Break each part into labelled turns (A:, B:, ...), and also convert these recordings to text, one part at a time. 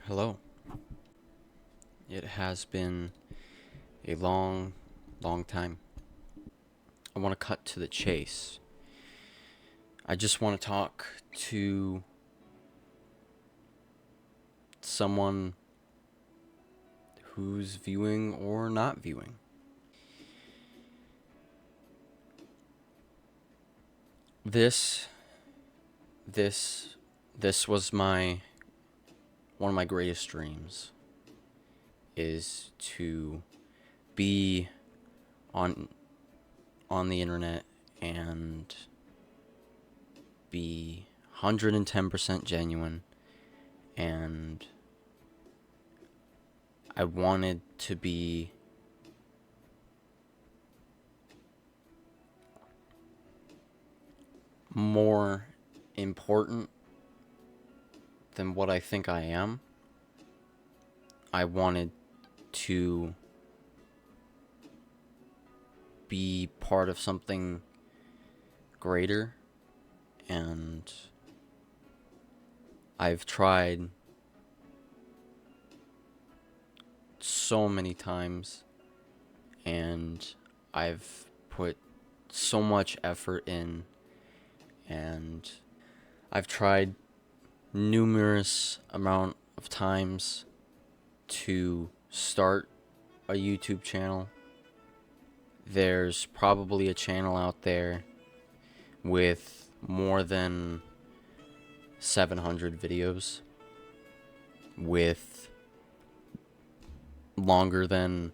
A: Hello. It has been a long, long time. I want to cut to the chase. I just want to talk to someone who's viewing or not viewing. This this this was my one of my greatest dreams is to be on on the internet and be 110% genuine, and I wanted to be more important than what I think I am. I wanted to be part of something greater, and I've tried so many times, and I've put so much effort in, and I've tried numerous amount of times to start a YouTube channel. There's probably a channel out there with more than 700 videos with longer than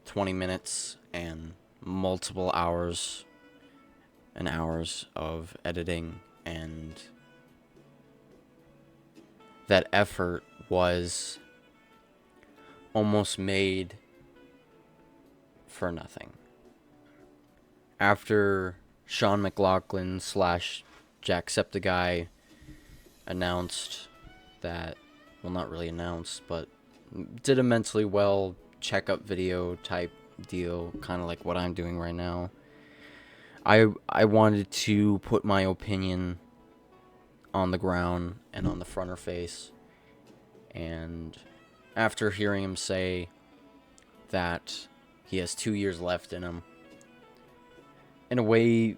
A: 20 minutes and multiple hours and hours of editing, and that effort was almost made for nothing. After Sean McLaughlin slash Jacksepticeye announced that, well, not really announced, but did a mentally well checkup video type deal, kind of like what I'm doing right now. I wanted to put my opinion on the ground and on the front or face, and after hearing him say that he has 2 years left in him, in a way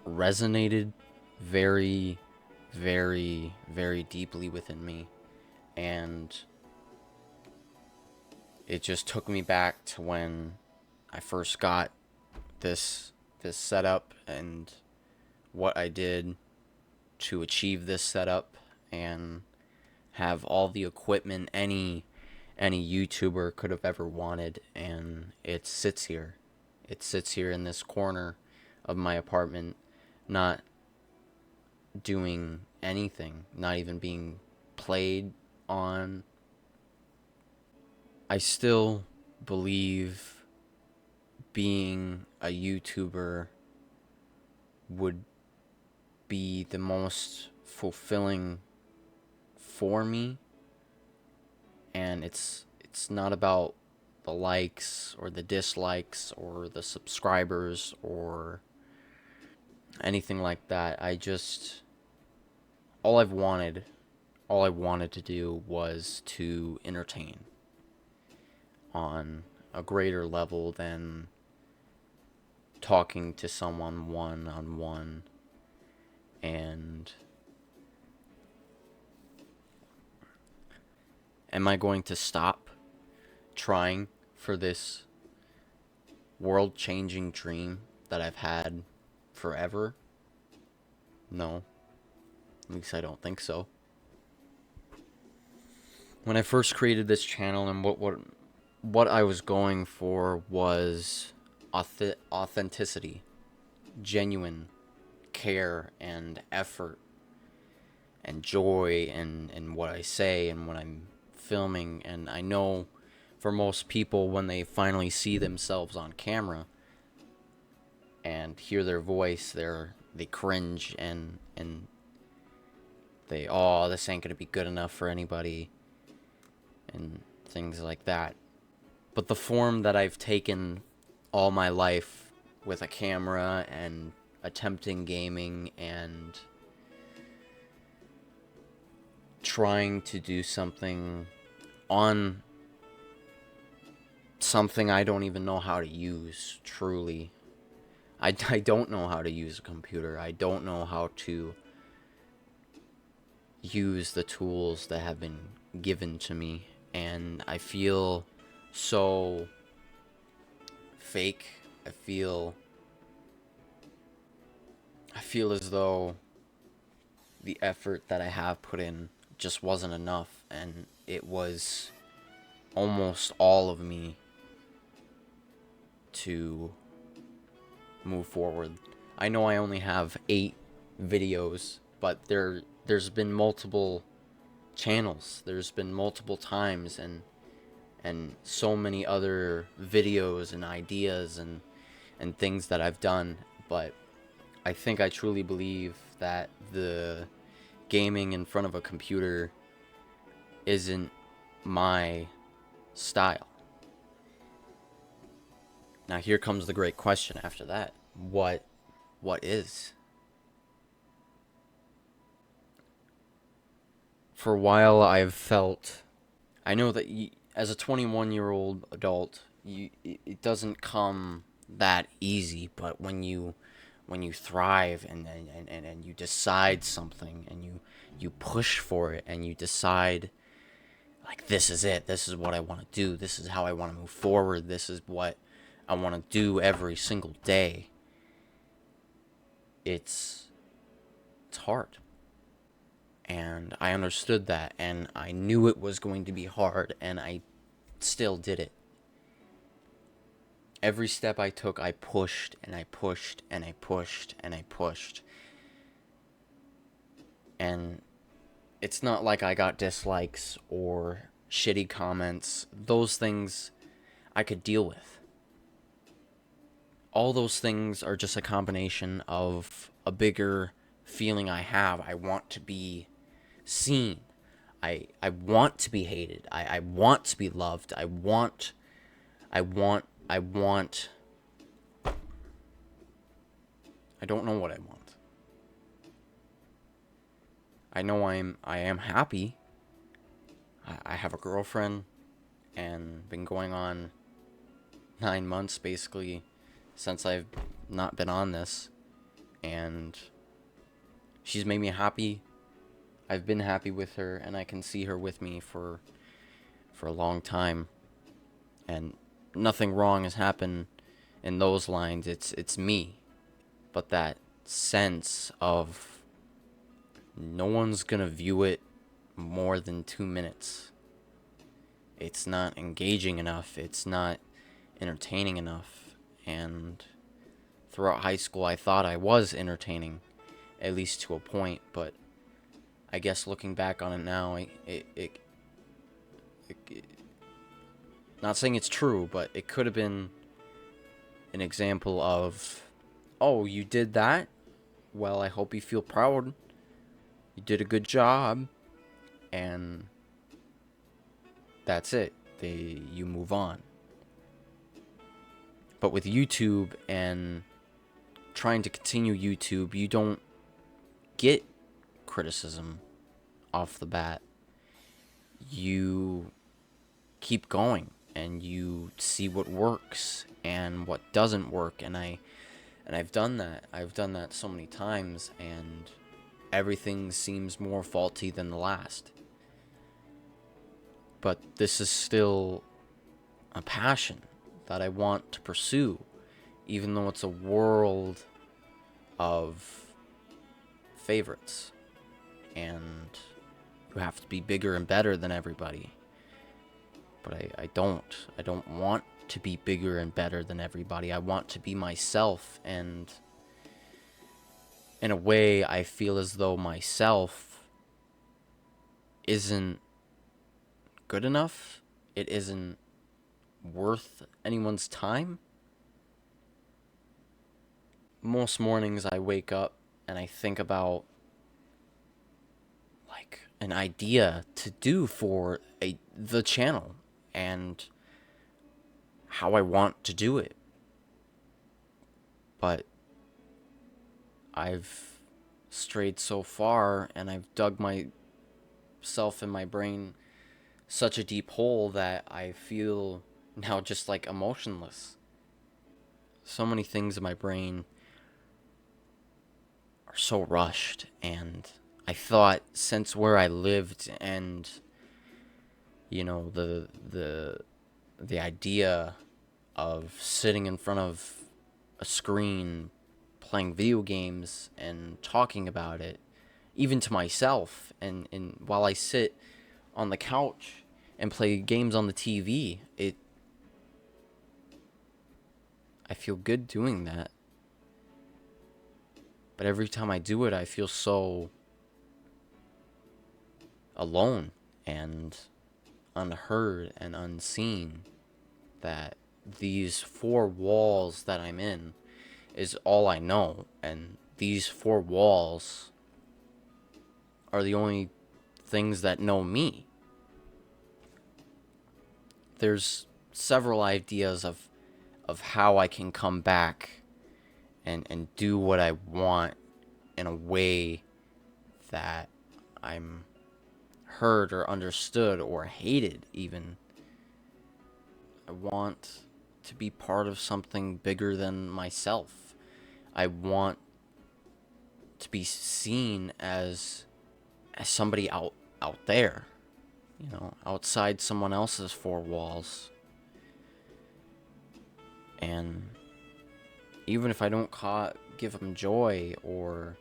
A: resonated very, very, very deeply within me, and it just took me back to when I first got this setup and what I did to achieve this setup and have all the equipment any YouTuber could have ever wanted, and it sits here. It sits here in this corner of my apartment, not doing anything, not even being played on. I still believe being a YouTuber would be the most fulfilling for me, and it's not about the likes or the dislikes or the subscribers or anything like that. All I've wanted all I wanted to do was to entertain on a greater level than talking to someone one on one. And am I going to stop trying for this world changing dream that I've had forever? No. At least I don't think so. When I first created this channel, and what I was going for was authenticity, genuine care and effort and joy in what I say and when I'm filming. And I know for most people, when they finally see themselves on camera and hear their voice, they cringe and they, oh, this ain't gonna be good enough for anybody and things like that. But the form that I've taken all my life with a camera and attempting gaming and trying to do something on something I don't even know how to use, truly. I don't know how to use a computer. I don't know how to use the tools that have been given to me. And I feel so fake. I feel as though the effort that I have put in just wasn't enough, and it was almost all of me to move forward. I know I only have 8 videos, but there's been multiple channels. There's been multiple times and so many other videos and ideas and things that I've done, but I think I truly believe that the gaming in front of a computer isn't my style. Now here comes the great question after that. What is? For a while I've felt, I know that as a 21-year-old adult, it doesn't come that easy, but when you thrive and you decide something and you push for it and you decide, like, this is it, this is what I want to do, this is how I want to move forward, this is what I want to do every single day, it's hard. And I understood that, and I knew it was going to be hard, and I still did it. Every step I took, I pushed and I pushed and I pushed and I pushed. And it's not like I got dislikes or shitty comments. Those things I could deal with. All those things are just a combination of a bigger feeling I have. I want to be seen. I want to be hated. I want to be loved. I don't know what I want. I know I am happy. I have a girlfriend and been going on 9 months basically since I've not been on this, and she's made me happy. I've been happy with her, and I can see her with me for a long time, and nothing wrong has happened in those lines. It's me. But that sense of no one's gonna view it more than 2 minutes. It's not engaging enough. It's not entertaining enough. And throughout high school, I thought I was entertaining, at least to a point. But I guess looking back on it now, it not saying it's true, but it could have been an example of, oh, you did that? Well, I hope you feel proud. You did a good job. And that's it. You move on. But with YouTube and trying to continue YouTube, you don't get criticism off the bat. You keep going and you see what works and what doesn't work, and I've done that. I've done that so many times, and everything seems more faulty than the last. But this is still a passion that I want to pursue, even though it's a world of favorites, and you have to be bigger and better than everybody. But I don't want to be bigger and better than everybody. I want to be myself, and in a way I feel as though myself isn't good enough. It isn't worth anyone's time. Most mornings I wake up and I think about, like, an idea to do for the channel and how I want to do it. But I've strayed so far, and I've dug myself in my brain such a deep hole that I feel now just like emotionless. So many things in my brain are so rushed, and I thought since where I lived and the idea of sitting in front of a screen playing video games and talking about it, even to myself, and while I sit on the couch and play games on the TV, I feel good doing that. But every time I do it, I feel so alone and unheard and unseen that these four walls that I'm in is all I know, and these four walls are the only things that know me. There's several ideas of how I can come back and do what I want in a way that I'm heard or understood or hated even. I want to be part of something bigger than myself. I want to be seen as somebody out there, outside someone else's four walls. And even if I don't give them joy or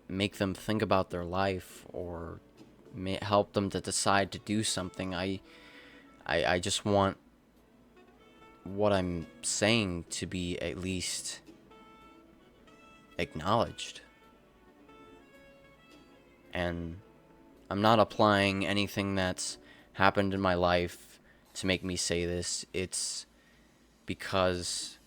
A: make them think about their life or help them to decide to do something, I just want what I'm saying to be at least acknowledged. And I'm not applying anything that's happened in my life to make me say this. It's because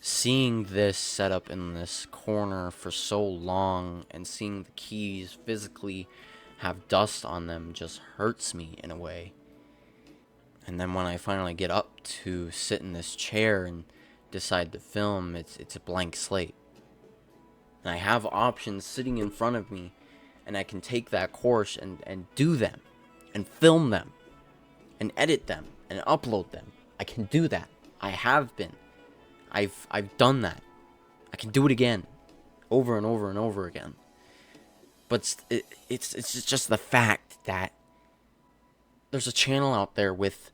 A: seeing this set up in this corner for so long and seeing the keys physically have dust on them just hurts me in a way. And then when I finally get up to sit in this chair and decide to film, it's a blank slate. And I have options sitting in front of me, and I can take that course and do them, and film them, and edit them, and upload them. I can do that. I have been. I've done that. I can do it again, over and over and over again. But it's just the fact that there's a channel out there with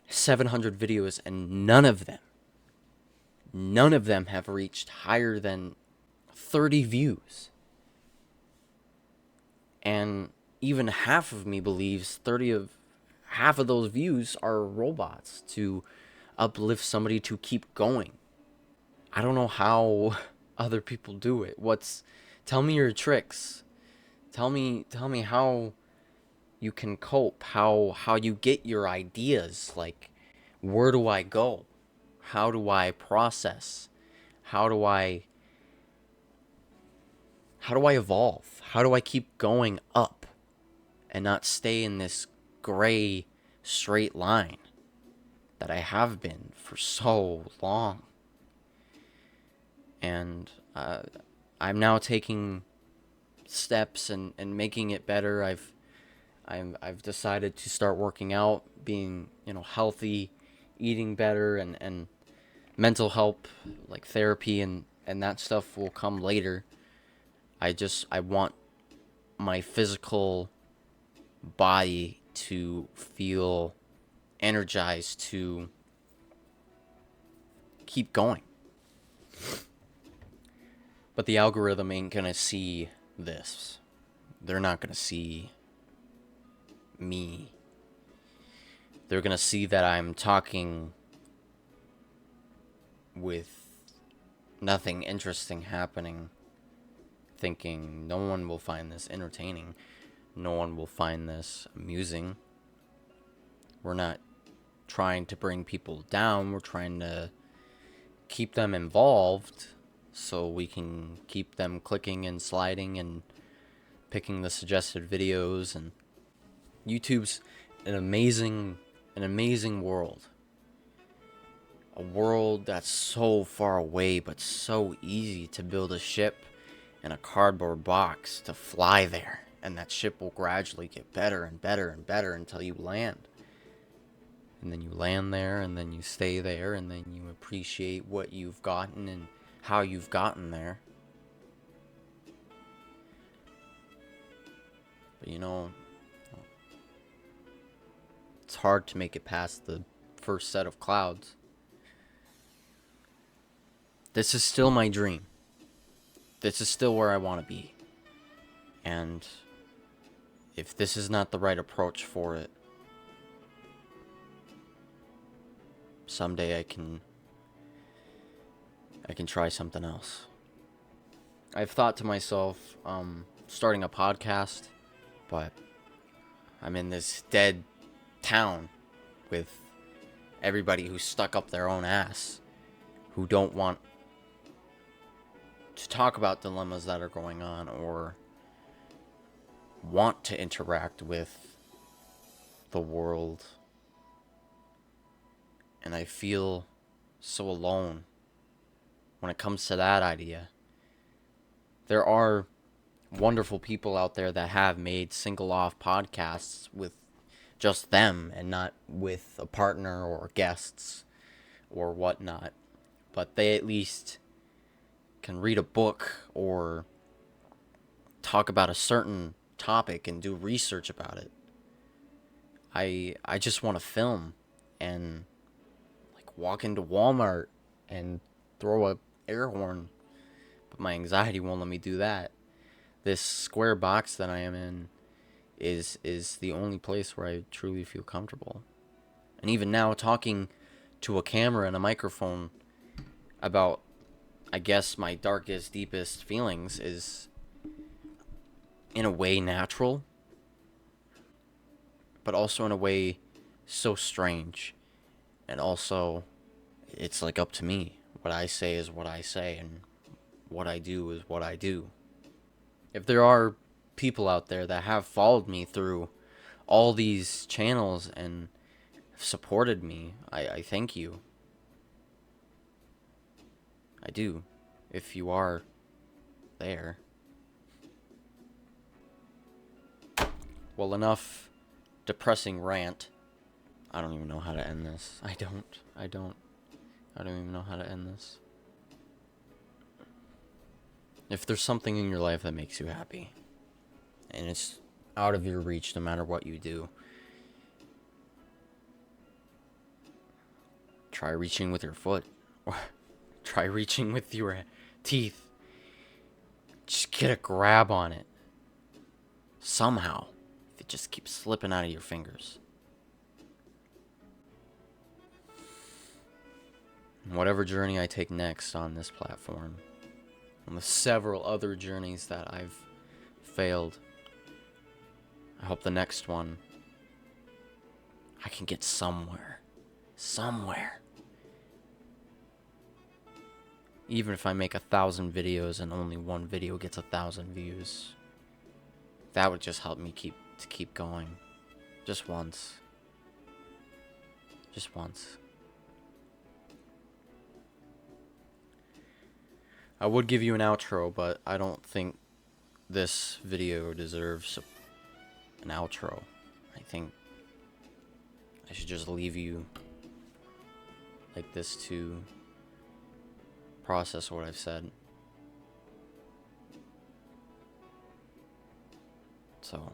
A: 700 videos, and none of them have reached higher than 30 views. And even half of me believes half of those views are robots to uplift somebody to keep going. I don't know how other people do it. Tell me your tricks. Tell me how you can cope, how you get your ideas. Like, where do I go? How do I process? How do I evolve? How do I keep going up and not stay in this gray straight line that I have been for so long? And I'm now taking steps and making it better. I've decided to start working out, being healthy, eating better, and mental help like therapy and that stuff will come later. I want my physical body to feel energized to keep going. But the algorithm ain't gonna see this. They're not gonna see me. They're gonna see that I'm talking with nothing interesting happening, thinking no one will find this entertaining, no one will find this amusing. We're not trying to bring people down, we're trying to keep them involved so we can keep them clicking and sliding and picking the suggested videos. And YouTube's an amazing world. A world that's so far away but so easy to build a ship and a cardboard box to fly there. And that ship will gradually get better and better and better until you land. And then you land there, and then you stay there, and then you appreciate what you've gotten and how you've gotten there. But you know, it's hard to make it past the first set of clouds. This is still my dream. This is still where I want to be. And if this is not the right approach for it, someday I can try something else. I've thought to myself, starting a podcast, but I'm in this dead town with everybody who's stuck up their own ass, who don't want to talk about dilemmas that are going on or want to interact with the world. And I feel so alone when it comes to that idea. There are wonderful people out there that have made single off podcasts with just them and not with a partner or guests or whatnot. But they at least can read a book or talk about a certain topic and do research about it. I just want to film and like walk into Walmart and throw a air horn, but my anxiety won't let me do that. This square box that I am in is the only place where I truly feel comfortable. And even now, talking to a camera and a microphone about, I guess, my darkest, deepest feelings is in a way natural, but also in a way so strange. And also, it's like up to me. What I say is what I say, and what I do is what I do. If there are people out there that have followed me through all these channels and have supported me, I thank you. I do. If you are there. Well, enough depressing rant. I don't even know how to end this. I don't even know how to end this. If there's something in your life that makes you happy, and it's out of your reach no matter what you do, try reaching with your foot. Or try reaching with your teeth. Just get a grab on it. Somehow. If it just keeps slipping out of your fingers. Whatever journey I take next on this platform, on the several other journeys that I've failed, I hope the next one I can get somewhere. Even if I make 1,000 videos and only one video gets 1,000 views, that would just help me keep going. Just once. I would give you an outro, but I don't think this video deserves an outro. I think I should just leave you like this to process what I've said. So